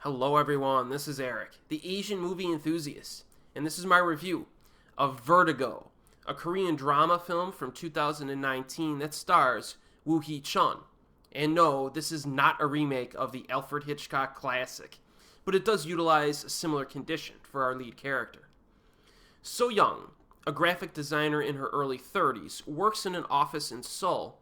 Hello everyone, this is Erik, the Asian movie enthusiast, and this is my review of Vertigo, a Korean drama film from 2019 that stars Woo-hee Chun. And no, this is not a remake of the Alfred Hitchcock classic, but it does utilize a similar condition for our lead character. Seo Young, a graphic designer in her early 30s, works in an office in Seoul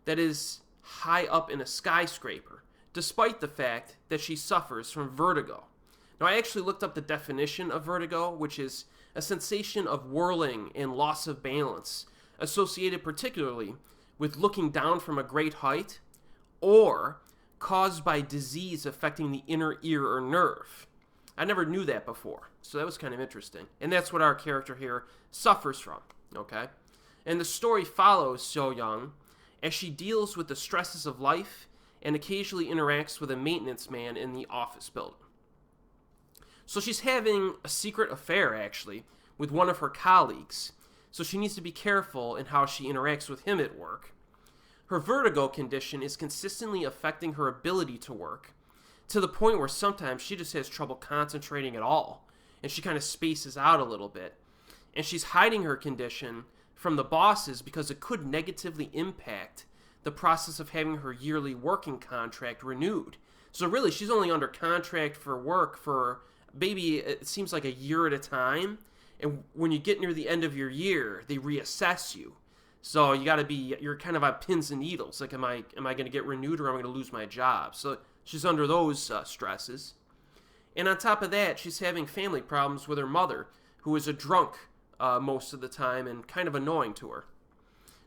that is high up in a skyscraper, despite the fact that she suffers from vertigo. Now, I actually looked up the definition of vertigo, which is a sensation of whirling and loss of balance, associated particularly with looking down from a great height, or caused by disease affecting the inner ear or nerve. I never knew that before, so that was kind of interesting. And that's what our character here suffers from, okay? And the story follows Seo Young as she deals with the stresses of life and occasionally interacts with a maintenance man in the office building. So she's having a secret affair, actually, with one of her colleagues, so she needs to be careful in how she interacts with him at work. Her vertigo condition is consistently affecting her ability to work, to the point where sometimes she just has trouble concentrating at all, and she kind of spaces out a little bit. And she's hiding her condition from the bosses because it could negatively impact the process of having her yearly working contract renewed. So really, she's only under contract for work for maybe it seems like a year at a time. And when you get near the end of your year, they reassess you. So you're kind of on pins and needles. Like, am I going to get renewed or am I going to lose my job? So she's under those stresses. And on top of that, she's having family problems with her mother, who is a drunk most of the time and kind of annoying to her.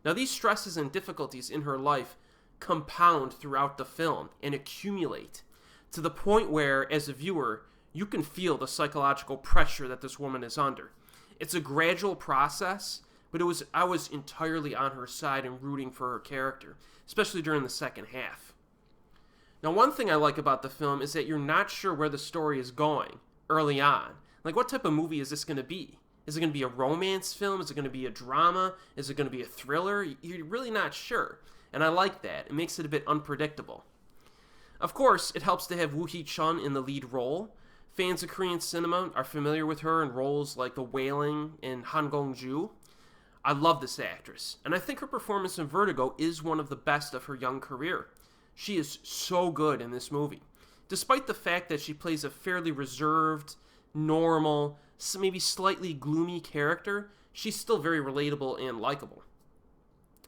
Now, these stresses and difficulties in her life compound throughout the film and accumulate to the point where, as a viewer, you can feel the psychological pressure that this woman is under. It's a gradual process, but I was entirely on her side and rooting for her character, especially during the second half. Now, one thing I like about the film is that you're not sure where the story is going early on. Like, what type of movie is this going to be? Is it going to be a romance film? Is it going to be a drama? Is it going to be a thriller? You're really not sure, and I like that. It makes it a bit unpredictable. Of course, it helps to have Woo-hee Chun in the lead role. Fans of Korean cinema are familiar with her in roles like The Wailing and Han-gong-ju. I love this actress, and I think her performance in Vertigo is one of the best of her young career. She is so good in this movie, despite the fact that she plays a fairly reserved, normal, maybe slightly gloomy character. She's still very relatable and likable.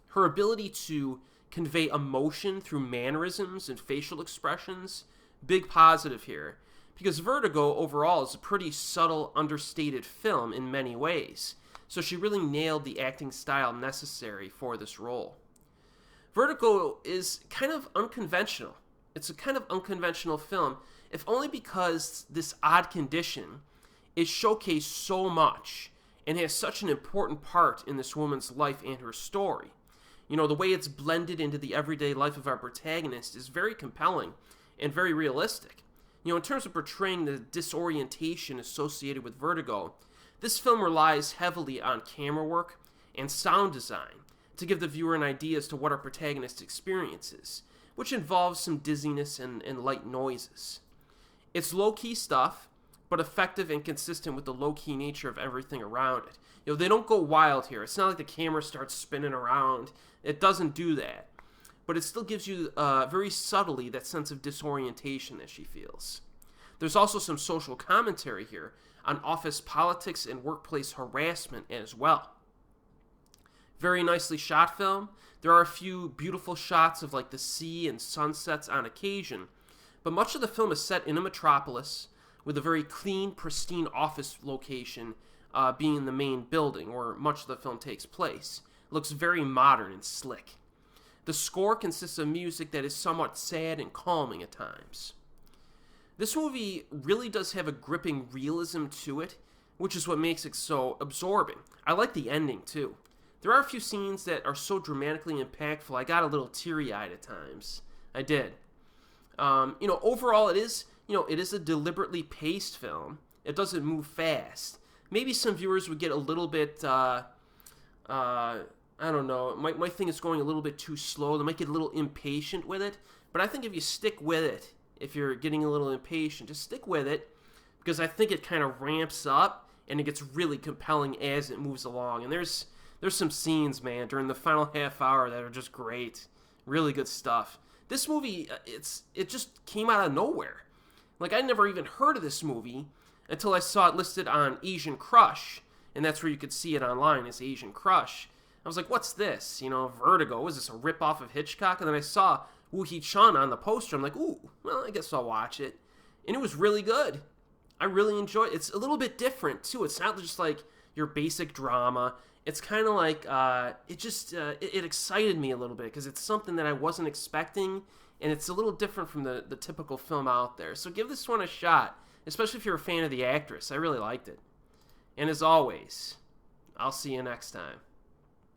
Her ability to convey emotion through mannerisms and facial expressions, big positive here, because Vertigo overall is a pretty subtle, understated film in many ways, so she really nailed the acting style necessary for this role. Vertigo is kind of unconventional. It's a kind of unconventional film, if only because this odd condition is showcased so much and has such an important part in this woman's life and her story. You know, the way it's blended into the everyday life of our protagonist is very compelling and very realistic. You know, in terms of portraying the disorientation associated with vertigo, this film relies heavily on camera work and sound design to give the viewer an idea as to what our protagonist experiences, which involves some dizziness and light noises. It's low-key stuff, but effective and consistent with the low-key nature of everything around it. You know, they don't go wild here. It's not like the camera starts spinning around. It doesn't do that. But it still gives you very subtly that sense of disorientation that she feels. There's also some social commentary here on office politics and workplace harassment as well. Very nicely shot film. There are a few beautiful shots of like the sea and sunsets on occasion, but much of the film is set in a metropolis with a very clean, pristine office location being the main building where much of the film takes place. It looks very modern and slick. The score consists of music that is somewhat sad and calming at times. This movie really does have a gripping realism to it, which is what makes it so absorbing. I like the ending too. There are a few scenes that are so dramatically impactful, I got a little teary-eyed at times. I did. Overall, it is a deliberately paced film. It doesn't move fast. Maybe some viewers would get a little bit, I don't know, might think it's going a little bit too slow. They might get a little impatient with it. But I think if you stick with it, if you're getting a little impatient, just stick with it, because I think it kind of ramps up and it gets really compelling as it moves along. And there's some scenes, man, during the final half hour that are just great. Really good stuff. This movie, it just came out of nowhere. Like, I never even heard of this movie until I saw it listed on Asian Crush, and that's where you could see it online, is Asian Crush. I was like, what's this? Vertigo. Is this a rip-off of Hitchcock? And then I saw Woo-hee Chun on the poster. I'm like, ooh, well, I guess I'll watch it. And it was really good. I really enjoyed it. It's a little bit different, too. It's not just like your basic drama. It's kind of like, it excited me a little bit because it's something that I wasn't expecting, and it's a little different from the typical film out there. So give this one a shot, especially if you're a fan of the actress. I really liked it. And as always, I'll see you next time.